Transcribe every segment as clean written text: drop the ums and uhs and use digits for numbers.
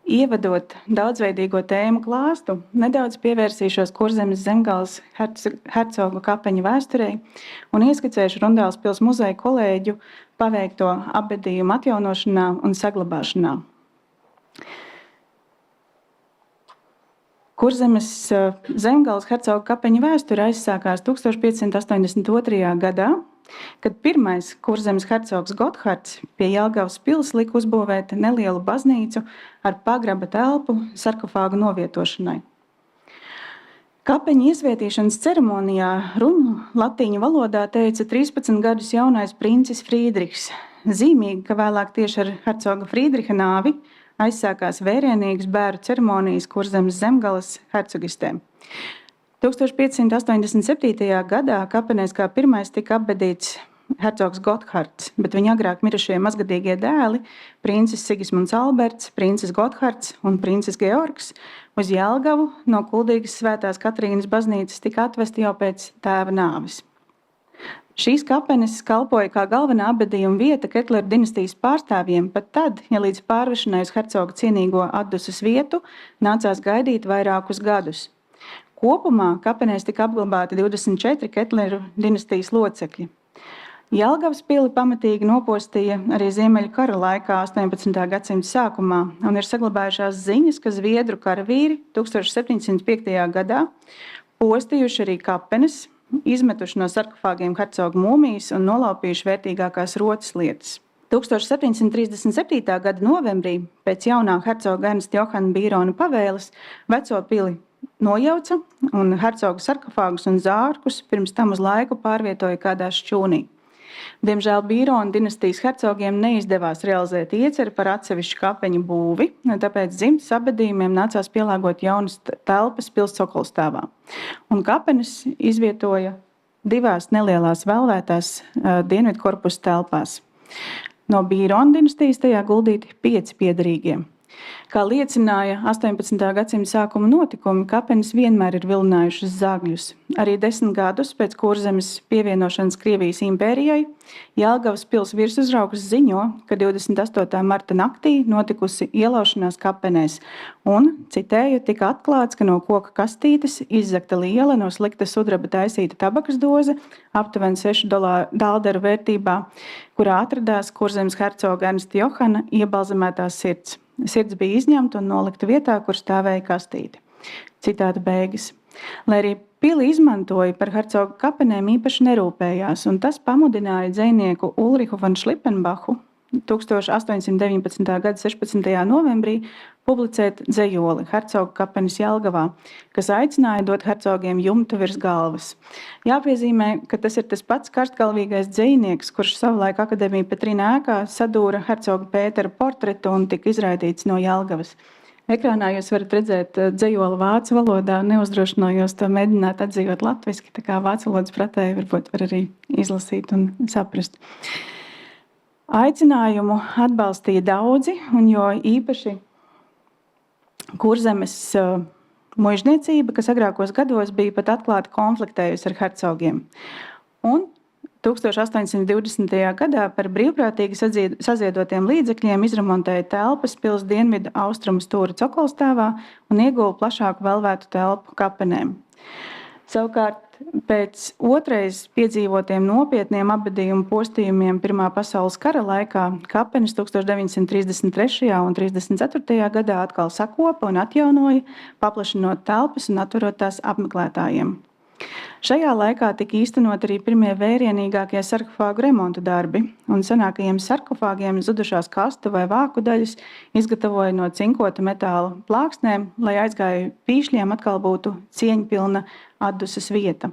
Ievadot daudzveidīgo tēmu klāstu, nedaudz pievērsīšos Kurzemes Zemgales hercogu kapeņu vēsturei un ieskicēšu Rundāles pils muzeja kolēģu paveikto apbedījumu atjaunošanā un saglabāšanā. Kurzemes Zemgales hercogu kapeņu vēsture aizsākās 1582. gadā, kad pirmais Kurzemes hercogs Gothards pie Jelgavas pils lika uzbūvēt nelielu baznīcu ar pagraba telpu sarkofāgu novietošanai. Kapeņa iesvietīšanas ceremonijā runu latīņu valodā teica 13 gadus jaunais princis Frīdrihs. Zīmīgi, ka vēlāk tieši ar hercoga Frīdriha nāvi aizsākās vērienīgas bēru ceremonijas Kurzemes Zemgales hercogistēm. 1587. gadā kapenēs kā pirmais tika apbedīts hercogs Gothards, bet viņa agrāk mirušie mazgadīgie dēli, princis Sigismunds Alberts, princis Gothards un princis Georgs, uz Jelgavu no Kuldīgas Svētās Katrīnas baznīcas tika atvesti jau pēc tēva nāves. Šīs kapenes kalpoja kā galvenā apbedījuma vieta Ketleru dinastijas pārstāvjiem pat tad, ja līdz pārvešanai uz hercoga cienīgo atdusas vietu nācās gaidīt vairākus gadus. Kopumā kapenēs tika apglabāti 24 Ketleru dinastijas locekļi. Jelgavas pili pamatīgi nopostīja arī Ziemeļu kara laikā 18. gadsimta sākumā un ir saglabājušās ziņas, ka zviedru karavīri 1705. gadā postījuši arī kapenes, izmetuši no sarkofāgiem hercogu mūmijas un nolaupījuši vērtīgākās rotas lietas. 1737. gada novembrī pēc jaunā hercoga Ernsta Johana Bīrona pavēles veco pili nojauca un hercoga sarkofāgus un zārkus pirms tam uz laiku pārvietoja kādā šķūnī. Diemžēl Bīrona dinastijas hercogiem neizdevās realizēt ieceri par atsevišķu kapeņu būvi, tāpēc dzimtas apbedījumiem nācās pielāgot jaunas telpas pils cokolstāvā. Un kapenes izvietoja divās nelielās velvētās dienvidu korpusa telpās. No Bīrona dinastijas tajā guldīti 5 piederīgie. Kā liecināja 18. gadsimta sākuma notikumi, kapenes vienmēr ir vilinājušas zagļus. Arī 10 gadus pēc Kurzemes pievienošanas Krievijas impērijai Jelgavas pils virsuzraugs ziņo, ka 28. marta naktī notikusi ielaušanās kapenēs un, citēju, tika atklāts, ka no koka kastītes izzagta liela no slikta sudraba taisīta tabakas doze, aptuveni $6 vērtībā, kurā atradās Kurzemes hercoga Ernsta Johana iebalzamētās sirds. Sirds bija izņemta un nolikta vietā, kur stāvēja kastīte. Citāta beigas. Lai arī pili izmantoja, par hercoga kapenēm īpaši nerūpējās, un tas pamudināja dzejnieku Ulrihu van Šlipenbachu 1819. gada 16. novembrī publicēt dzejoli Hercoga kapenes Jelgavā, kas aicināja dot hercogiem jumtu virs galvas. Jāpiezīmē, ka tas ir tas pats karstgalvīgais dzejnieks, kurš savulaik Akadēmija Petrina ēkā sadūra hercoga Pētera portretu un tika izraidīts no Jelgavas. Ekrānā jūs varat redzēt dzejoli vācu valodā, neuzdrošinājos to mēģināt atzījot latviski, tā kā vācu valodas pratēji varbūt var arī izlasīt un saprast. Aicinājumu atbalstīja daudzi, un jo īpaši Kurzemes muižniecība, kas agrākos gados bija pat atklāti konfliktējusi ar hercogiem. Un 1820. gadā par brīvprātīgi saziedotiem līdzekļiem izremontēja telpas pils dienvidu austrumu stūra cokolstāvā un ieguva plašāku velvētu telpu kapenēm. Savukārt, pēc otrais piedzīvotiem nopietniem apbedījumu postījumiem Pirmā pasaules kara laikā kapenes 1933. un 34. gadā atkal sakopa un atjaunoja, paplašinot telpas un atverot tās apmeklētājiem. Šajā laikā tika īstenot arī pirmie vērienīgākie sarkofāgu remonta darbi, un senākajiem sarkofāgiem zudušās kastu vai vāku daļas izgatavoja no cinkota metāla plāksnēm, lai aizgāju pīšļiem atkal būtu cieņpilna atdusas vieta.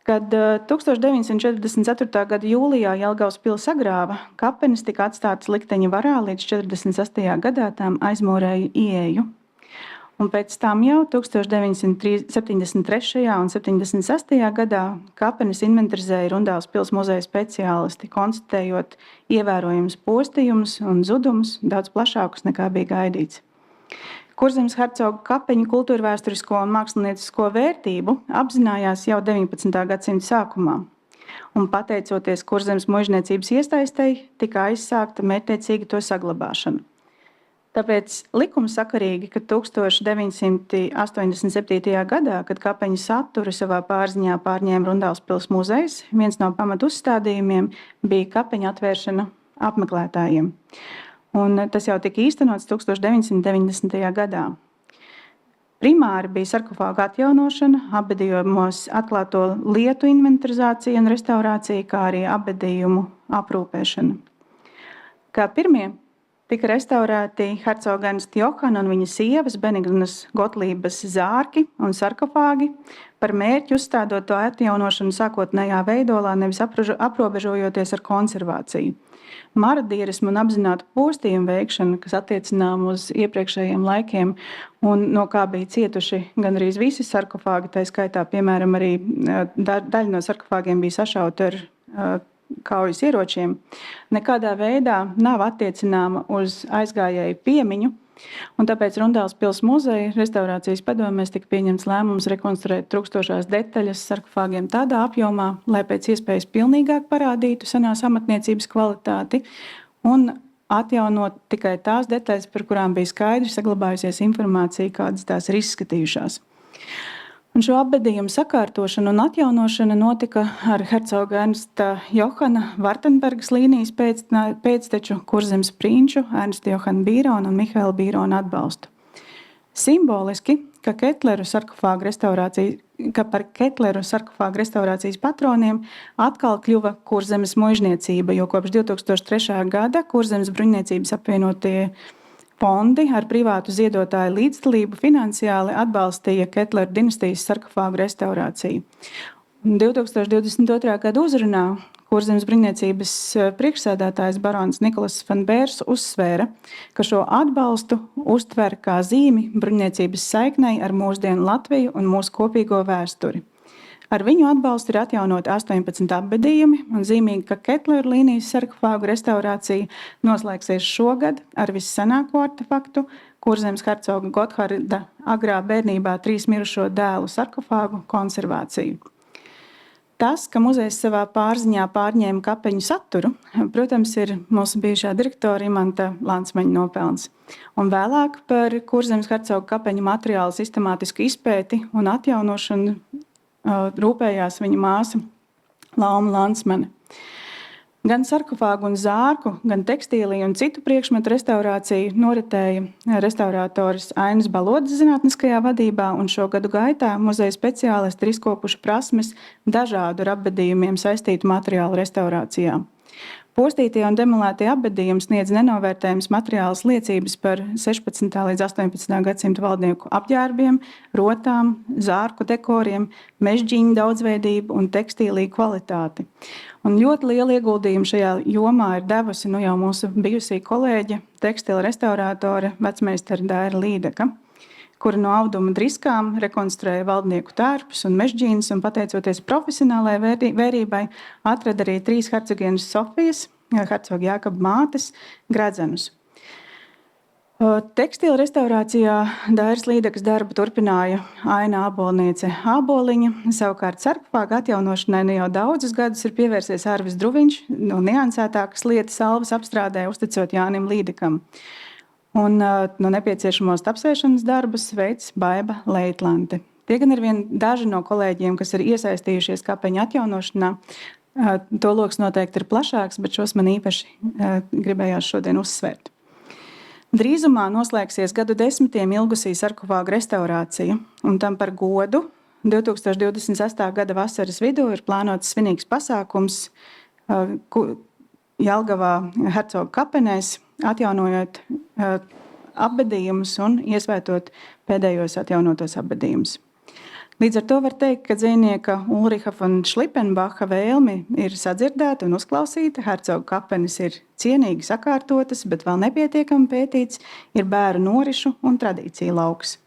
Kad 1944. gada jūlijā Jelgavas pili sagrāva, kapenes tika atstātas likteņa varā līdz 48. gadā tām aizmūrēja ieeju. Un pēc tam jau 1973. un 76. gadā kapenes inventarizēja Rundāles pils muzeja speciālisti, konstatējot ievērojumus postījumus un zudumus daudz plašākus nekā bija gaidīts. Kurzemes hercoga kapeņu kultūrvēsturisko un māksliniecisko vērtību apzinājās jau 19. gadsimta sākumā. Un pateicoties Kurzemes muižniecības iesaistei, tika aizsākta mērķtiecīga to saglabāšana. Tāpēc likumsakarīgi, ka 1987. gadā, kad kapeņu saturu savā pārziņā pārņēma Rundālspils muzejs, viens no pamatuzstādījumiem bija kapeņu atvēršana apmeklētājiem. Un tas jau tika īstenots 1990. gadā. Primāri bija sarkofāgu atjaunošana, apbedījumos atklāto lietu inventarizācija un restaurācija, kā arī apbedījumu aprūpēšana. Kā pirmie tika restaurēti hercoga Ernsta Johana un viņa sievas Benignas Gotlības zārki un sarkofāgi, par mērķi uzstādot to atjaunošanu sākotnējā veidolā, nevis aprobežojoties ar konservāciju. Marodierismu un apzinātu postījumu veikšana, kas attiecinām uz iepriekšējiem laikiem un no kā bija cietuši gandrīz visi sarkofāgi, tā skaitā, piemēram, arī daļa no sarkofāgiem bija sašauti ar kaujas ieročiem, nekādā veidā nav attiecināma uz aizgājēju piemiņu, un tāpēc Rundālspils muzeja restaurācijas padomēs tika pieņemts lēmums rekonstruēt trūkstošās detaļas sarkofāgiem tādā apjomā, lai pēc iespējas pilnīgāk parādītu senās amatniecības kvalitāti un atjaunot tikai tās detaļas, par kurām bija skaidri saglabājusies informācija, kādas tās ir izskatījušās. Un šo apbedījumu sakārtošanu un atjaunošana notika ar hercoga Ernsta Johana Vartenbergas līnijas pēcteču Kurzemes prinču Ernsta Johana Bīrona un Mihaela Bīrona atbalstu. Simboliski, ka par Ketleru sarkofāgu restaurācijas patroniem atkal kļuva Kurzemes muižniecība, jo kopš 2003. gada Kurzemes bruņniecības apvienotie fondi ar privātu ziedotāju līdzdalību finansiāli atbalstīja Ketleru dinastijas sarkofāgu restaurāciju. 2022. gada uzrunā Kurzemes bruņniecības priekšsēdētājs barons Nikolas van Bērs uzsvēra, ka šo atbalstu uztver kā zīmi bruņniecības saiknei ar mūsdienu Latviju un mūsu kopīgo vēsturi. Ar viņu atbalstu ir atjaunot 18 apbedījumi, un zīmīgi, ka Ketleru līnijas sarkofāgu restaurācija noslēgsies šogad ar vissenāko artefaktu Kurzemes hercoga Gotharda agrā bērnībā 3 mirušo dēlu sarkofāgu konservāciju. Tas, ka muzejs savā pārziņā pārņēma kapeņu saturu, protams, ir mūsu bijušā direktora Imanta Lansmaņa nopelns. Un vēlāk par Kurzemes hercoga kapeņu materiālu sistemātisku izpēti un atjaunošanu rūpējās viņa māsa Lauma Lansmane. Gan sarkofāgu un zārku, gan tekstīliju un citu priekšmetu restaurāciju noritēja restaurātors Ainis Balodas zinātniskajā vadībā, un šo gadu gaitā muzeja speciālisti ir izkopuši prasmes dažādu ar apbedījumiem saistītu materiālu restaurācijā. Postītie un demolētie apbedījumi sniedz nenovērtējums materiālas liecības par 16. līdz 18. gadsimta valdnieku apģērbiem, rotām, zārku dekoriem, mežģīņu daudzveidību un tekstīliju kvalitāti. Un ļoti lielu ieguldījumu šajā jomā ir devusi jau mūsu bijusī kolēģe, tekstila restaurātore vecmeistara Daira Līdeka, kura no auduma driskām rekonstruēja valdnieku tērpus un mežģīnus, un pateicoties profesionālajai vērībai, atrada arī 3 hercogienes Sofijas, hercoga Jākaba mātes, gredzenus. Tekstila restaurācijā Dairas Līdekas darbu turpināja Aina Ābolniece Āboliņa, savukārt sarkofāga atjaunošanai ne jau daudzus gadus ir pievērsies Arvis Druviņš, no niansētākas lietas salvas apstrādē uzticot Jānim Līdekam. Un no nepieciešamos tapsēšanas darbus veids Baiba Leitlante. Tie gan ir daži no kolēģiem, kas ir iesaistījušies kapeņu atjaunošanā. To loks noteikti ir plašāks, bet šos man īpaši gribējās šodien uzsvērt. Drīzumā noslēgsies gadu desmitiem ilgusī sarkofāgu restaurācija, un tam par godu 2026. gada vasaras vidū ir plānots svinīgs pasākums Jelgavā hercoga kapenēs, atjaunojot apbedījumus un iesvētot pēdējos atjaunotos apbedījumus. Līdz ar to var teikt, ka dzejnieka Ulriha von Šlipenbacha vēlmi ir sadzirdēta un uzklausīta, hercoga kapenes ir cienīgi sakārtotas, bet vēl nepietiekami pētīts, ir bēru norišu un tradīciju lauks.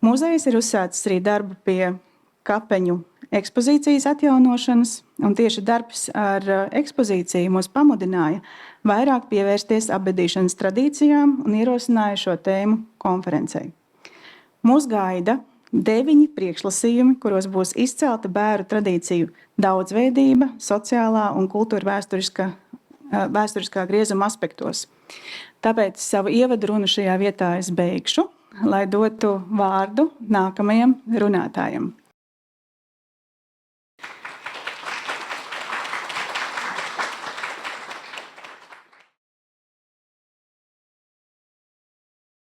Muzejs ir uzsācis arī darbu pie kapeņu ekspozīcijas atjaunošanas, un tieši darbs ar ekspozīciju mūs pamudināja vairāk pievērsties apbedīšanas tradīcijām un ierosināja šo tēmu konferencei. Mūs gaida 9 priekšlasījumi, kuros būs izcelta bēru tradīciju daudzveidība, sociālā un kultūra vēsturiskā vēsturiskā griezuma aspektos. Tāpēc savu ievadu runu šajā vietā es beigšu, lai dotu vārdu nākamajam runātājam.